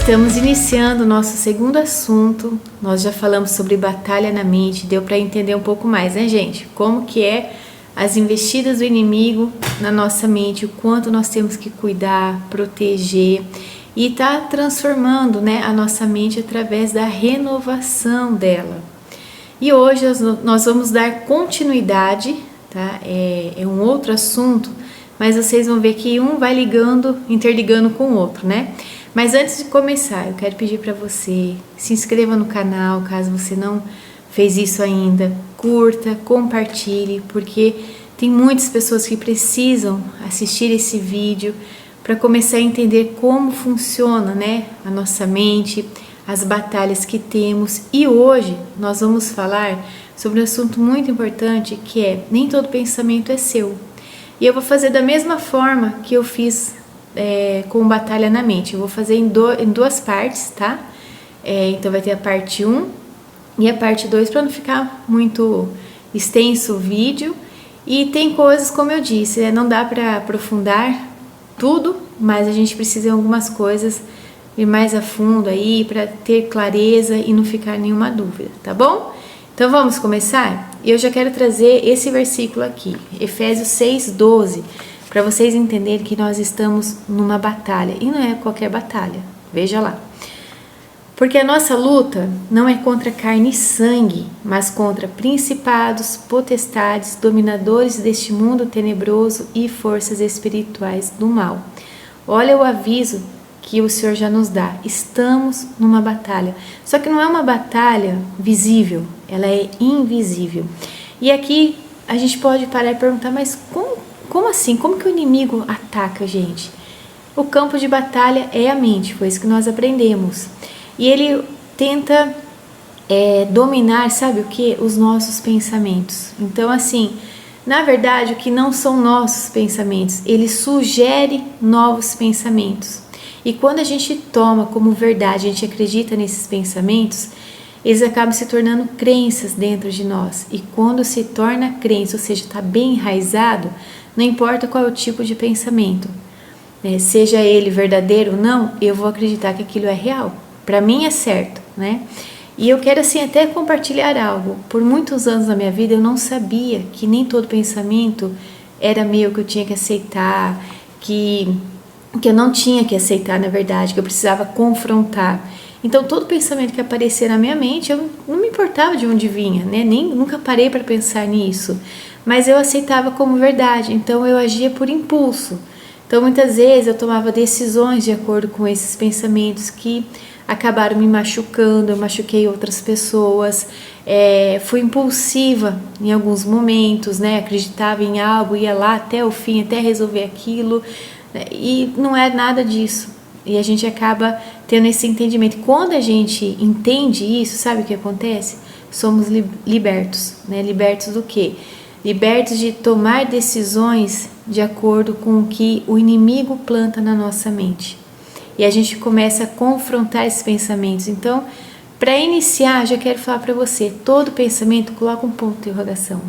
Estamos iniciando o nosso segundo assunto. Nós já falamos sobre batalha na mente, deu para entender um pouco mais, né, gente? Como que é as investidas do inimigo na nossa mente, o quanto nós temos que cuidar, proteger e tá transformando, né, a nossa mente através da renovação dela. E hoje nós vamos dar continuidade, tá? É um outro assunto, mas vocês vão ver que um vai interligando com o outro, né? Mas antes de começar, eu quero pedir para você se inscreva no canal, caso você não fez isso ainda, curta, compartilhe, porque tem muitas pessoas que precisam assistir esse vídeo para começar a entender como funciona, né, a nossa mente, as batalhas que temos. E hoje nós vamos falar sobre um assunto muito importante, que é: nem todo pensamento é seu. E eu vou fazer da mesma forma que eu fiz com batalha na mente. Eu vou fazer em duas partes, tá? Então vai ter a parte 1 e a parte 2 para não ficar muito extenso o vídeo. E tem coisas, como eu disse, não dá para aprofundar tudo, mas a gente precisa em algumas coisas ir mais a fundo aí para ter clareza e não ficar nenhuma dúvida, tá bom? Então vamos começar? Eu já quero trazer esse versículo aqui, Efésios 6:12, para vocês entenderem que nós estamos numa batalha, e não é qualquer batalha, veja lá. Porque a nossa luta não é contra carne e sangue, mas contra principados, potestades, dominadores deste mundo tenebroso e forças espirituais do mal. Olha o aviso que o Senhor já nos dá. Estamos numa batalha. Só que não é uma batalha visível, ela é invisível. E aqui a gente pode parar e perguntar, mas como assim? Como que o inimigo ataca a gente? O campo de batalha é a mente, foi isso que nós aprendemos. E ele tenta dominar, sabe o que? Os nossos pensamentos. Então, assim, na verdade, o que não são nossos pensamentos, ele sugere novos pensamentos. E quando a gente toma como verdade, a gente acredita nesses pensamentos, eles acabam se tornando crenças dentro de nós. E quando se torna crença, ou seja, está bem enraizado, não importa qual é o tipo de pensamento, né? Seja ele verdadeiro ou não, eu vou acreditar que aquilo é real. Para mim é certo, né? E eu quero assim até compartilhar algo. Por muitos anos na minha vida eu não sabia que nem todo pensamento era meu, que eu tinha que aceitar, que eu não tinha que aceitar, na verdade, que eu precisava confrontar. Então todo pensamento que aparecia na minha mente, eu não me importava de onde vinha, né? Nunca parei para pensar nisso, mas eu aceitava como verdade. Então eu agia por impulso. Então muitas vezes eu tomava decisões de acordo com esses pensamentos que acabaram me machucando, eu machuquei outras pessoas, fui impulsiva em alguns momentos, né? Acreditava em algo, ia lá até o fim, até resolver aquilo, né? E não é nada disso. E a gente acaba tendo esse entendimento. Quando a gente entende isso, sabe o que acontece? Somos libertos, né? Libertos do quê? Libertos de tomar decisões de acordo com o que o inimigo planta na nossa mente. E a gente começa a confrontar esses pensamentos. Então, para iniciar, já quero falar para você, todo pensamento coloca um ponto de interrogação.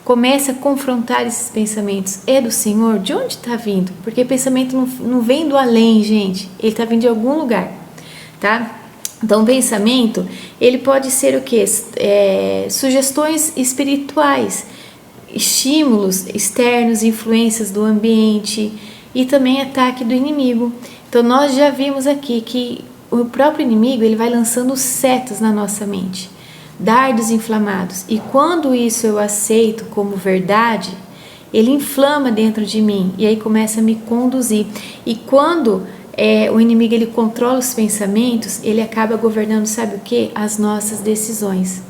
Começa a confrontar esses pensamentos. É do Senhor? De onde está vindo? Porque pensamento não vem do além, gente. Ele está vindo de algum lugar, tá? Então, o pensamento, ele pode ser o quê? Sugestões espirituais, estímulos externos, influências do ambiente e também ataque do inimigo. Então nós já vimos aqui que o próprio inimigo ele vai lançando setas na nossa mente, dardos inflamados, e quando isso eu aceito como verdade, ele inflama dentro de mim e aí começa a me conduzir. E quando o inimigo ele controla os pensamentos, ele acaba governando, sabe o que? As nossas decisões.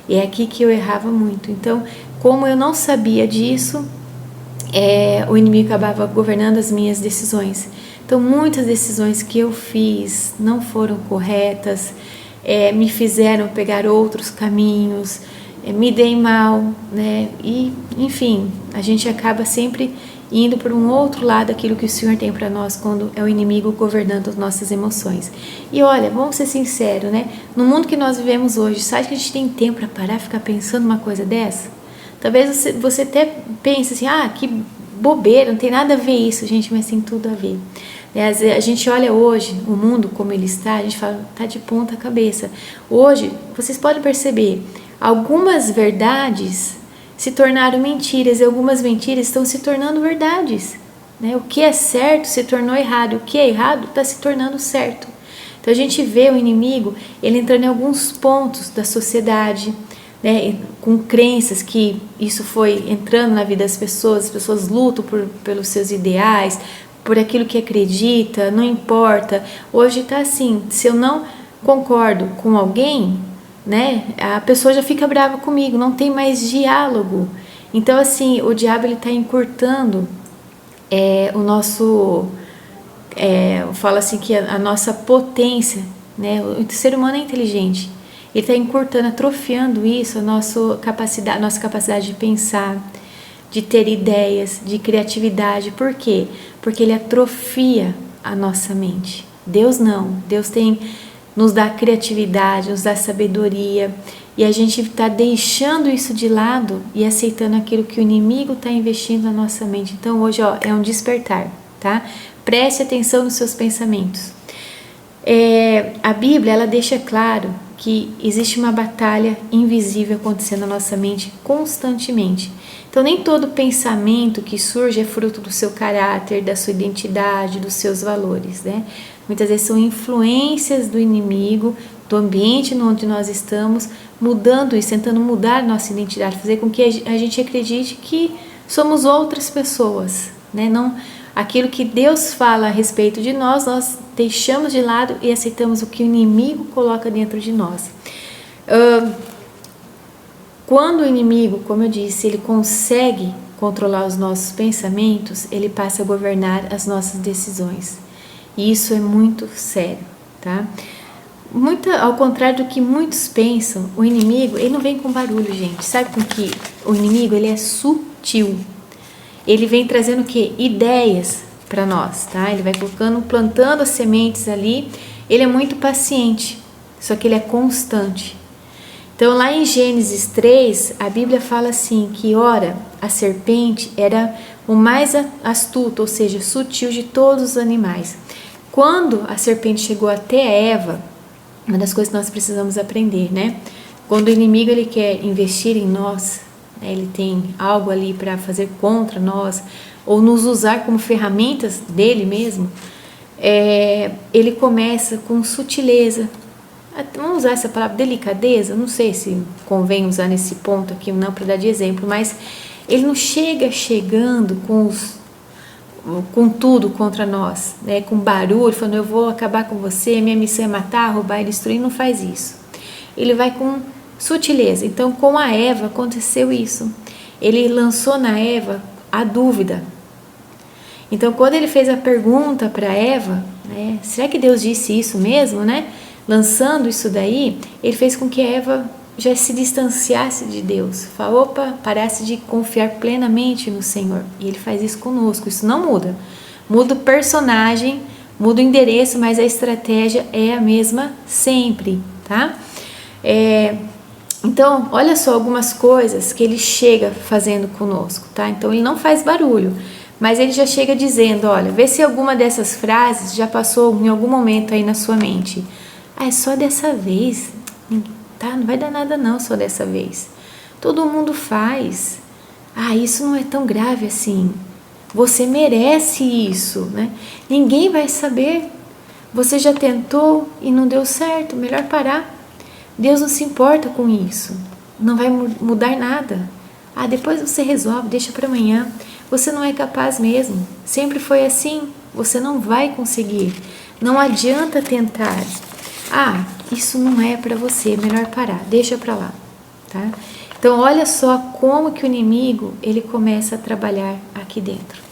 E é aqui que eu errava muito. Então, como eu não sabia disso, o inimigo acabava governando as minhas decisões. Então, muitas decisões que eu fiz não foram corretas, me fizeram pegar outros caminhos, me dei mal, né? E, enfim, a gente acaba sempre indo por um outro lado daquilo que o Senhor tem para nós quando é o inimigo governando as nossas emoções. E olha, vamos ser sinceros, né? No mundo que nós vivemos hoje, sabe que a gente tem tempo para parar e ficar pensando uma coisa dessa? Talvez você até pense assim, que bobeira, não tem nada a ver isso, gente, mas tem tudo a ver. A gente olha hoje o mundo como ele está, a gente fala, está de ponta cabeça. Hoje, vocês podem perceber, algumas verdades se tornaram mentiras e algumas mentiras estão se tornando verdades. O que é certo se tornou errado, o que é errado está se tornando certo. Então a gente vê o inimigo, ele entrando em alguns pontos da sociedade, com crenças que isso foi entrando na vida das pessoas, as pessoas lutam pelos seus ideais, por aquilo que acredita, não importa. Hoje está assim, se eu não concordo com alguém, a pessoa já fica brava comigo, não tem mais diálogo. Então assim, o diabo está encurtando o nosso, eu falo assim que a nossa potência, o ser humano é inteligente, ele está encurtando, atrofiando isso, a nossa capacidade de pensar, de ter ideias, de criatividade. Por quê? Porque ele atrofia a nossa mente. Deus não, Deus nos dá criatividade, nos dá sabedoria, e a gente está deixando isso de lado e aceitando aquilo que o inimigo está investindo na nossa mente. Então hoje é um despertar, tá? Preste atenção nos seus pensamentos. A Bíblia, ela deixa claro que existe uma batalha invisível acontecendo na nossa mente constantemente. Então nem todo pensamento que surge é fruto do seu caráter, da sua identidade, dos seus valores, Muitas vezes são influências do inimigo, do ambiente onde nós estamos, mudando isso, tentando mudar nossa identidade, fazer com que a gente acredite que somos outras pessoas, Não, aquilo que Deus fala a respeito de nós deixamos de lado e aceitamos o que o inimigo coloca dentro de nós. Quando o inimigo, como eu disse, ele consegue controlar os nossos pensamentos, ele passa a governar as nossas decisões. E isso é muito sério, tá? Ao contrário do que muitos pensam, o inimigo, ele não vem com barulho, gente. Sabe com que o inimigo, ele é sutil. Ele vem trazendo o quê? Ideias para nós, tá? Ele vai plantando as sementes ali. Ele é muito paciente, só que ele é constante. Então lá em Gênesis 3, a Bíblia fala assim, que ora, a serpente era o mais astuto, ou seja, sutil de todos os animais. Quando a serpente chegou até a Eva, uma das coisas que nós precisamos aprender, Quando o inimigo ele quer investir em nós, ele tem algo ali para fazer contra nós, ou nos usar como ferramentas dele mesmo, ele começa com sutileza. Vamos usar essa palavra delicadeza, não sei se convém usar nesse ponto aqui não para dar de exemplo, mas ele não chegando com tudo contra nós, com barulho, falando eu vou acabar com você, minha missão é matar, roubar e destruir, não faz isso. Ele vai com sutileza. Então com a Eva aconteceu isso, ele lançou na Eva a dúvida. Então quando ele fez a pergunta para Eva, será que Deus disse isso mesmo, lançando isso daí, ele fez com que Eva já se distanciasse de Deus, parasse de confiar plenamente no Senhor. E ele faz isso conosco, isso não muda. Muda o personagem, muda o endereço, mas a estratégia é a mesma sempre, tá? Então, olha só algumas coisas que ele chega fazendo conosco, tá? Então, ele não faz barulho, mas ele já chega dizendo, olha, vê se alguma dessas frases já passou em algum momento aí na sua mente. É só dessa vez, tá? Não vai dar nada não, só dessa vez. Todo mundo faz. Isso não é tão grave assim. Você merece isso, Ninguém vai saber. Você já tentou e não deu certo, melhor parar. Deus não se importa com isso. Não vai mudar nada. Depois você resolve, deixa para amanhã. Você não é capaz mesmo. Sempre foi assim. Você não vai conseguir. Não adianta tentar. Isso não é para você, melhor parar, deixa para lá, tá? Então olha só como que o inimigo ele começa a trabalhar aqui dentro.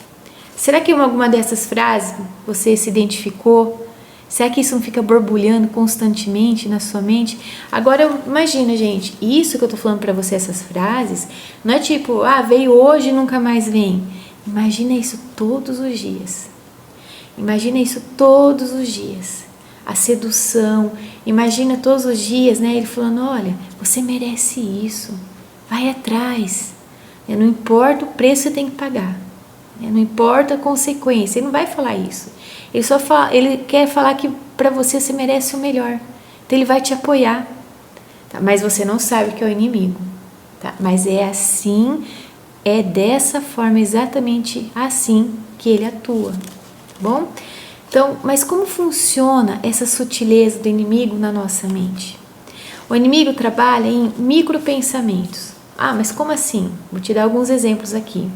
Será que em alguma dessas frases você se identificou? Será que isso não fica borbulhando constantemente na sua mente? Agora imagina, gente, isso que eu tô falando para você, essas frases, não é tipo, veio hoje e nunca mais vem. Imagina isso todos os dias. Imagina isso todos os dias. A sedução, imagina todos os dias, ele falando, olha, você merece isso, vai atrás, não importa o preço que você tem que pagar, Não importa a consequência, ele não vai falar isso. Ele quer falar que para você merece o melhor. Então ele vai te apoiar, tá? Mas você não sabe que é o inimigo, tá? Mas é assim, é dessa forma, exatamente assim que ele atua, tá bom? Então, mas como funciona essa sutileza do inimigo na nossa mente? O inimigo trabalha em micropensamentos. Mas como assim? Vou te dar alguns exemplos aqui.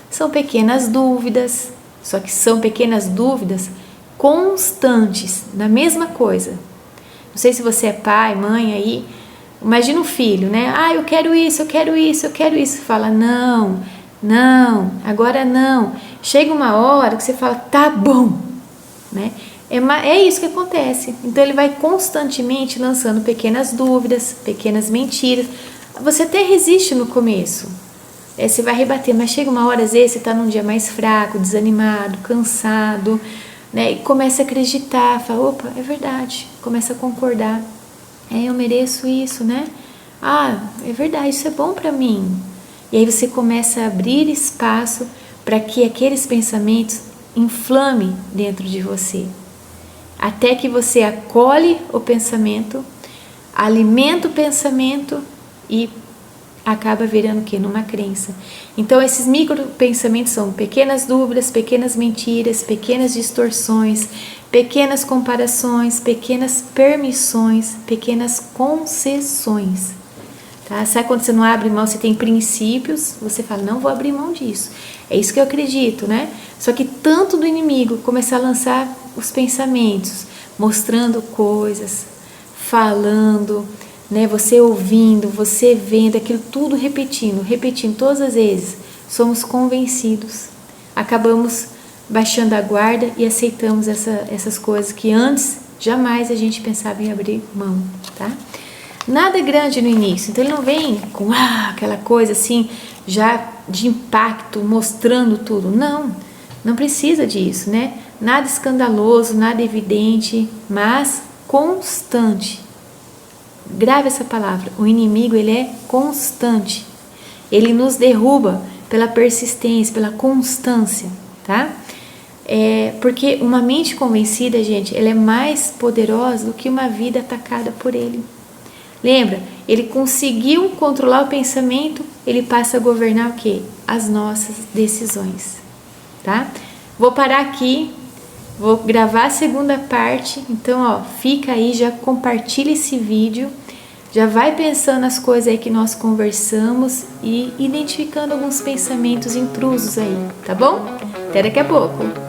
São pequenas dúvidas, só que são pequenas dúvidas constantes, na mesma coisa. Não sei se você é pai, mãe aí, imagina um filho, né? Eu quero isso, eu quero isso, eu quero isso. Fala, não, agora não. Chega uma hora que você fala, tá bom, né? É isso que acontece. Então ele vai constantemente lançando pequenas dúvidas, pequenas mentiras. Você até resiste no começo. Você vai rebater, mas chega uma hora, às vezes, você está num dia mais fraco, desanimado, cansado, né? E começa a acreditar, fala, opa, é verdade. Começa a concordar. Eu mereço isso, né? É verdade, isso é bom para mim. E aí você começa a abrir espaço para que aqueles pensamentos inflamem dentro de você. Até que você acolhe o pensamento, alimenta o pensamento e acaba virando o quê? Numa crença. Então esses micropensamentos são pequenas dúvidas, pequenas mentiras, pequenas distorções, pequenas comparações, pequenas permissões, pequenas concessões. Tá? Sabe quando você não abre mão, você tem princípios, você fala, não vou abrir mão disso. É isso que eu acredito, né? Só que tanto do inimigo começar a lançar os pensamentos, mostrando coisas, falando, né? Você ouvindo, você vendo, aquilo tudo repetindo todas as vezes, somos convencidos, acabamos baixando a guarda e aceitamos essas coisas que antes jamais a gente pensava em abrir mão, tá? Nada grande no início, então ele não vem com aquela coisa assim, já de impacto, mostrando tudo, não precisa disso, né? Nada escandaloso, nada evidente, mas constante. Grave essa palavra, o inimigo ele é constante, ele nos derruba pela persistência, pela constância, tá? Porque uma mente convencida, gente, ela é mais poderosa do que uma vida atacada por ele. Lembra? Ele conseguiu controlar o pensamento, ele passa a governar o quê? As nossas decisões, tá? Vou parar aqui, vou gravar a segunda parte, então, fica aí, já compartilha esse vídeo, já vai pensando nas coisas aí que nós conversamos e identificando alguns pensamentos intrusos aí, tá bom? Até daqui a pouco!